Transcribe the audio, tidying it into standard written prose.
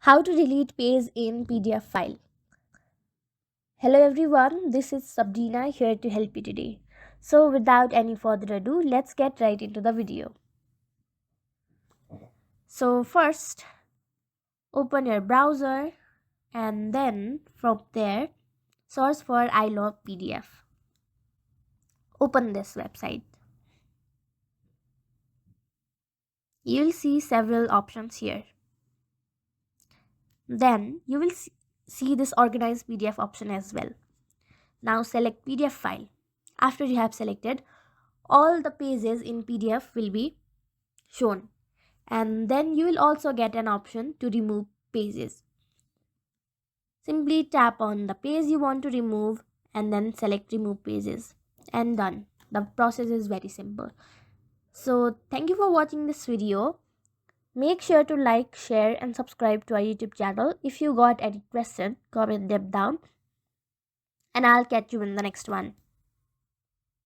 How to delete page in PDF file. Hello everyone, this is Sabrina here to help you today. So without any further ado, let's get right into the video. So first, open your browser and then from there, search for I love PDF. Open this website. You will see several options here. Then you will see this organized PDF option as well. Now select PDF file. After you have selected, all the pages in PDF will be shown, and then you will also get an option to remove pages. Simply tap on the page you want to remove and then select remove pages and done. The process is very simple. So thank you for watching this video. Make sure to like, share and subscribe to our YouTube channel. If you got any question, comment them down and I'll catch you in the next one.